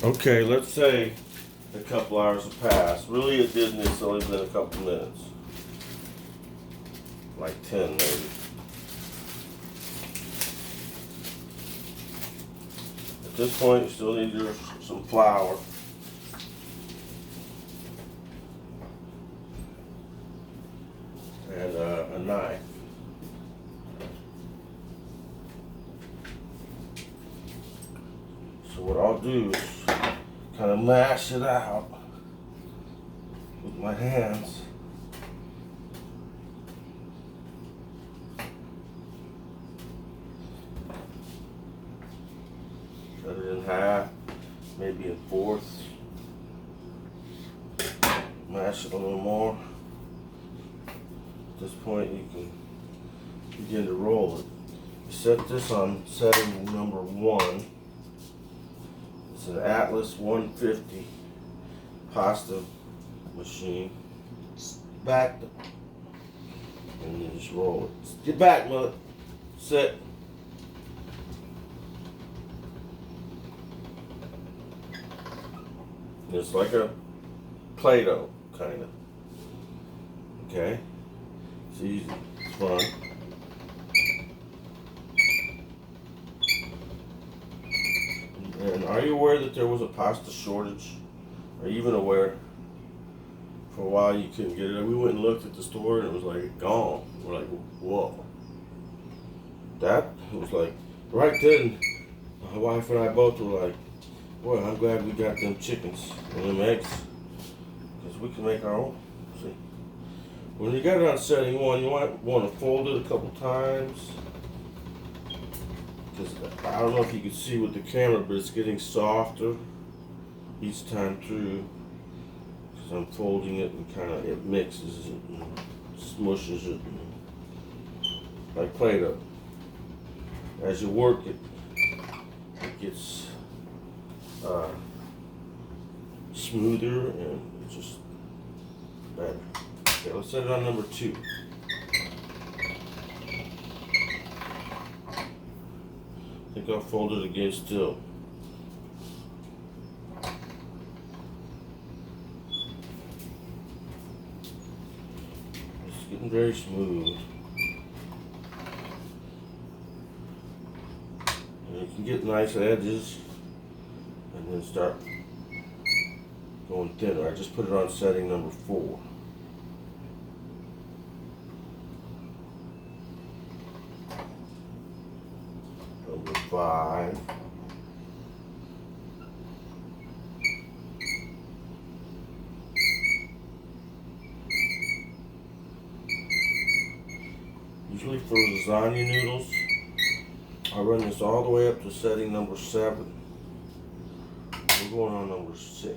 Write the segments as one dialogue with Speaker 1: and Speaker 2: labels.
Speaker 1: Okay, let's say a couple hours have passed. Really, it didn't. It's only been a couple minutes. Like 10 maybe. At this point, you still need some flour. And a knife. So what I'll do is kind of mash it out with my hands. Cut it in half, maybe in fourths. Mash it a little more. At this point, you can begin to roll it. Set this on setting number 1. It's an Atlas 150 pasta machine. Back, and you just roll it. Get back, mother. Sit. It's like a Play-Doh, kind of. Okay? It's easy. It's fun. And are you aware that there was a pasta shortage? Are you even aware? For a while you couldn't get it. We went and looked at the store and it was like gone. We're like, whoa. That was like, right then, my wife and I both were like, boy, I'm glad we got them chickens and them eggs. Because we can make our own. See? When you got it on setting 1, you might want to fold it a couple times. Because I don't know if you can see with the camera, but it's getting softer each time through. Because I'm folding it and kind of, it mixes it and smushes it like Play-Doh. As you work it, it gets smoother and it's just better. Okay, let's set it on number 2. I think I'll fold it again still. It's getting very smooth. And you can get nice edges and then start going thinner. I just put it on setting number 4. Number 5. Usually for lasagna noodles, I run this all the way up to setting number 7. We're going on number 6.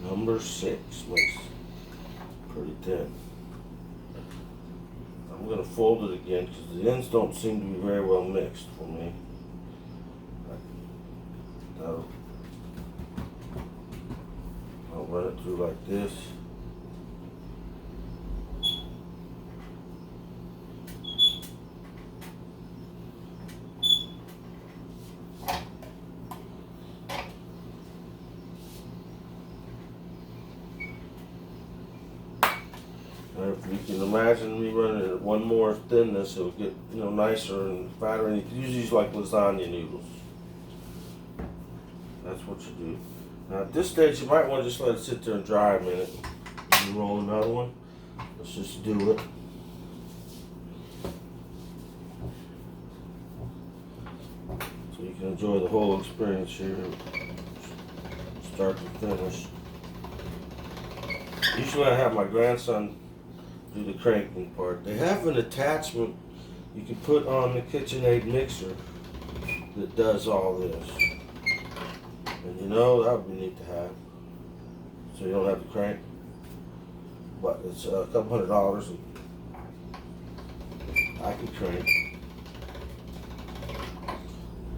Speaker 1: Number 6 makes pretty thin. I'm going to fold it again because the ends don't seem to be very well mixed for me. I'll run it through like this. If you can imagine me running it at one more thinness, it'll get nicer and fatter. And you can use like lasagna noodles. That's what you do. Now at this stage, you might want to just let it sit there and dry a minute. And roll another one. Let's just do it. So you can enjoy the whole experience here, start to finish. Usually I have my grandson do the cranking part. They have an attachment you can put on the KitchenAid mixer that does all this. And that would be neat to have. So you don't have to crank. But it's a couple $100 and I can crank.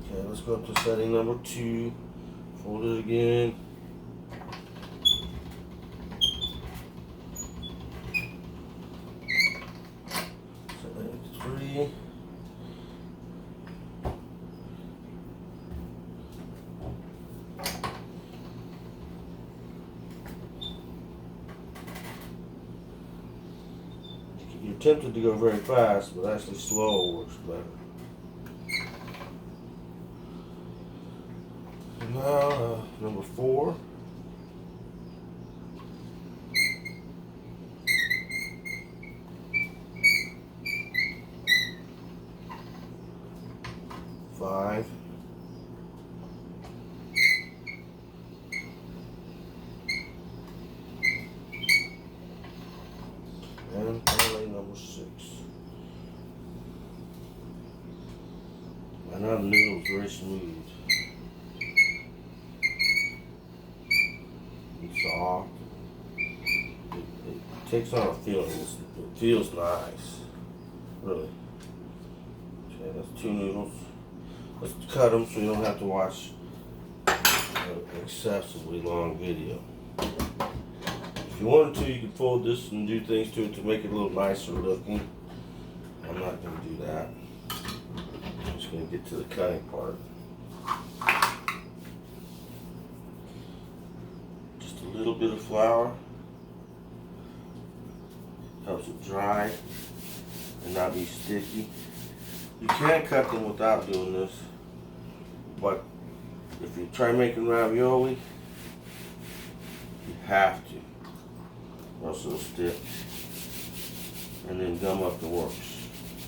Speaker 1: Okay, let's go up to setting number 2. Fold it again. tempted to go very fast, but actually slow works better. And now, number 4. Five. And finally number 6. And now the noodle's very smooth and soft. It takes on a feeling. It feels nice, really. Okay, that's 2 noodles. Let's cut them so you don't have to watch an excessively long video. If you wanted to, you could fold this and do things to it to make it a little nicer looking. I'm not going to do that. I'm just going to get to the cutting part. Just a little bit of flour. Helps it dry and not be sticky. You can cut them without doing this, but if you try making ravioli, you have to, or else it'll stick. And then gum up the works,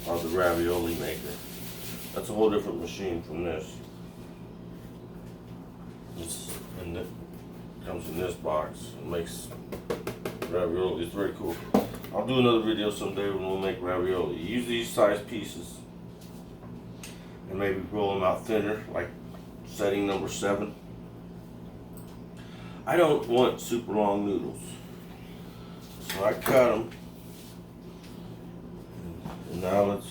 Speaker 1: or the ravioli maker. That's a whole different machine from this. And it comes in this box. It makes ravioli. It's very cool. I'll do another video someday when we'll make ravioli. Use these size pieces and maybe roll them out thinner, like setting number 7. I don't want super long noodles, so I cut them. And now let's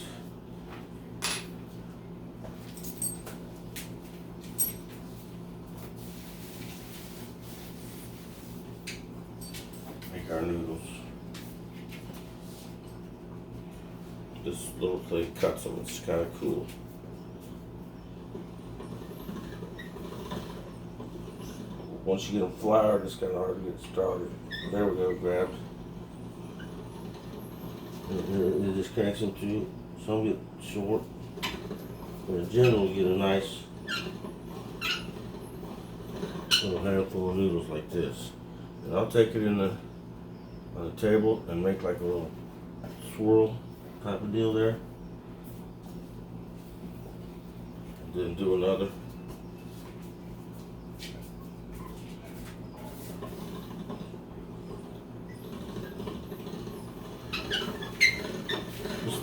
Speaker 1: make our noodles. This little plate cuts them. It's kind of cool. Once you get them floured, it's kind of hard to get started. There we go, grabbed. It just cranks them too. Some get short, but in general, you get a nice little handful of noodles like this. And I'll take it on the table and make like a little swirl type of deal there. And then do another.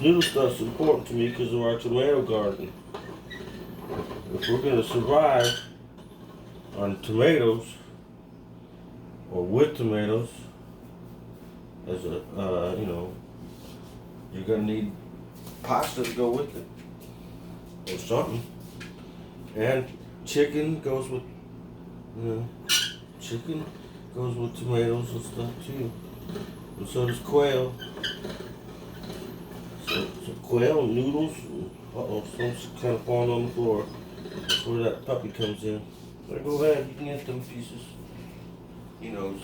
Speaker 1: Noodle stuff's important to me because of our tomato garden. If we're going to survive on tomatoes or with tomatoes, as a you're going to need pasta to go with it or something. And chicken goes with chicken goes with tomatoes and stuff too. And so does quail. So quail, noodles, someone's kind of falling on the floor. That's where that puppy comes in. So go ahead, you can get them pieces. He knows.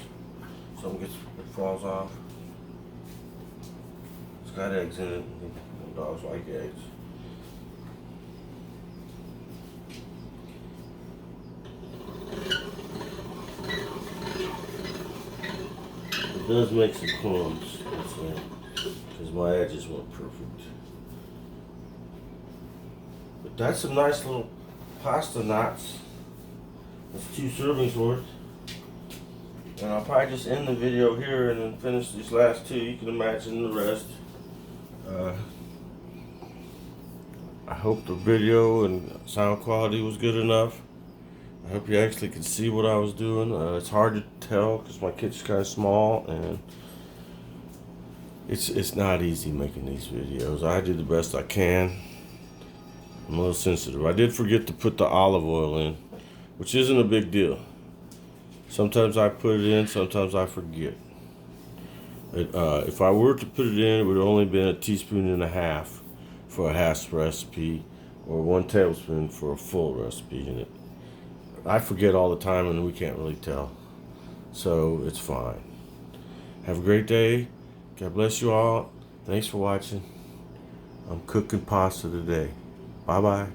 Speaker 1: Something it falls off. It's got eggs in it. Dogs like eggs. It does make some crumbs, because my edges weren't perfect. But that's some nice little pasta knots. That's 2 servings worth. And I'll probably just end the video here and then finish these last 2. You can imagine the rest. I hope the video and sound quality was good enough. I hope you actually could see what I was doing. It's hard to tell because my kitchen's kind of small, and it's not easy making these videos. I do the best I can. I'm a little sensitive. I did forget to put the olive oil in, which isn't a big deal. Sometimes I put it in, sometimes I forget. If I were to put it in, it would have only been 1.5 teaspoons for a half recipe, or 1 tablespoon for a full recipe in it. I forget all the time, and we can't really tell. So it's fine. Have a great day. God bless you all. Thanks for watching. I'm cooking pasta today. Bye bye.